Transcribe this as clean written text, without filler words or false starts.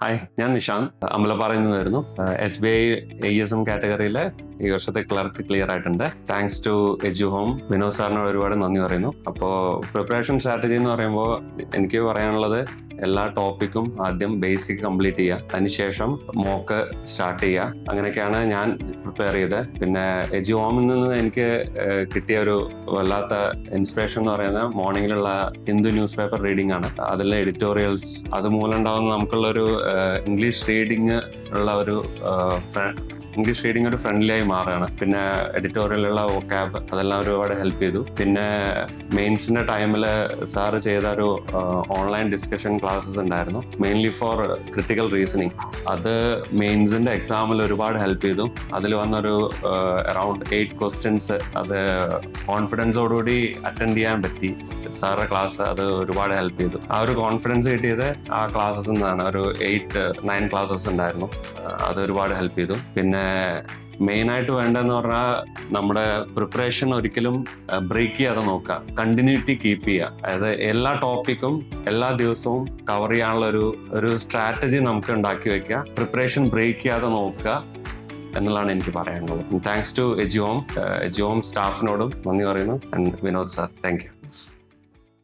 Hi, ഞാൻ നിഷാന്ത് അമ്പലപ്പാറയിൽ നിന്ന് വരുന്നു. SBI ASM കാറ്റഗറിയിലെ ഈ വർഷത്തെ ക്ലർക്ക് ക്ലിയർ ആയിട്ടുണ്ട്. താങ്ക്സ് ടു എജു ഹോം, വിനോദ് സാറിനോട് ഒരുപാട് നന്ദി പറയുന്നു. അപ്പോൾ പ്രിപ്പറേഷൻ സ്ട്രാറ്റജി എന്ന് പറയുമ്പോൾ എനിക്ക് പറയാനുള്ളത് എല്ലാ ടോപ്പിക്കും ആദ്യം ബേസിക് കംപ്ലീറ്റ് ചെയ്യുക, അതിനുശേഷം മോക്ക് സ്റ്റാർട്ട് ചെയ്യുക. അങ്ങനെയൊക്കെയാണ് ഞാൻ പ്രിപ്പയർ ചെയ്തത്. പിന്നെ എജു ഹോമിൽ നിന്ന് എനിക്ക് കിട്ടിയ ഒരു വല്ലാത്ത ഇൻസ്പിറേഷൻ എന്ന് പറയുന്നത് മോർണിംഗിലുള്ള ഹിന്ദു ന്യൂസ് പേപ്പർ റീഡിംഗ് ആണ്. അതിലെ എഡിറ്റോറിയൽസ് അതുമൂലം ഉണ്ടാകുന്ന നമുക്കുള്ളൊരു ഇംഗ്ലീഷ് റീഡിങ് ഉള്ള ഒരു ഇംഗ്ലീഷ് റീഡിംഗ് ഒരു ഫ്രണ്ട്ലിയായി മാറുകയാണ്. പിന്നെ എഡിറ്റോറിയലുള്ള വൊക്കാബ് അതെല്ലാം ഒരുപാട് ഹെൽപ്പ് ചെയ്തു. പിന്നെ മെയിൻസിന്റെ ടൈമിൽ സാറ് ചെയ്ത ഒരു ഓൺലൈൻ ഡിസ്കഷൻ ക്ലാസ്സസ് ഉണ്ടായിരുന്നു, മെയിൻലി ഫോർ ക്രിട്ടിക്കൽ റീസണിങ്. അത് മെയിൻസിന്റെ എക്സാമിൽ ഒരുപാട് ഹെൽപ്പ് ചെയ്തു. അതിൽ വന്നൊരു അറൌണ്ട് 8 ക്വസ്റ്റ്യൻസ് അത് കോൺഫിഡൻസോടുകൂടി അറ്റൻഡ് ചെയ്യാൻ പറ്റി. സാറുടെ ക്ലാസ് അത് ഒരുപാട് ഹെൽപ്പ് ചെയ്തു. ആ ഒരു കോൺഫിഡൻസ് കിട്ടിയത് ആ ക്ലാസ്സസ് നിന്നാണ്. ഒരു 8-9 ക്ലാസ്സസ് ഉണ്ടായിരുന്നു, അത് ഒരുപാട് ഹെൽപ്പ് ചെയ്തു. പിന്നെ മെയിനായിട്ട് വേണ്ടതെന്ന് പറഞ്ഞാൽ നമ്മുടെ പ്രിപ്പറേഷൻ ഒരിക്കലും ബ്രേക്ക് ചെയ്യാതെ നോക്കുക, കണ്ടിന്യൂറ്റി കീപ്പ് ചെയ്യുക. അതായത് എല്ലാ ടോപ്പിക്കും എല്ലാ ദിവസവും കവർ ചെയ്യാനുള്ള ഒരു സ്ട്രാറ്റജി നമുക്ക് ഉണ്ടാക്കി വെക്കുക. പ്രിപ്പറേഷൻ ബ്രേക്ക് ചെയ്യാതെ നോക്കുക എന്നുള്ളതാണ് എനിക്ക് പറയാനുള്ളത്. താങ്ക്സ് ടു എജു ഹോം സ്റ്റാഫിനോടും നന്ദി പറയുന്നു. And Vinod sir, thank you.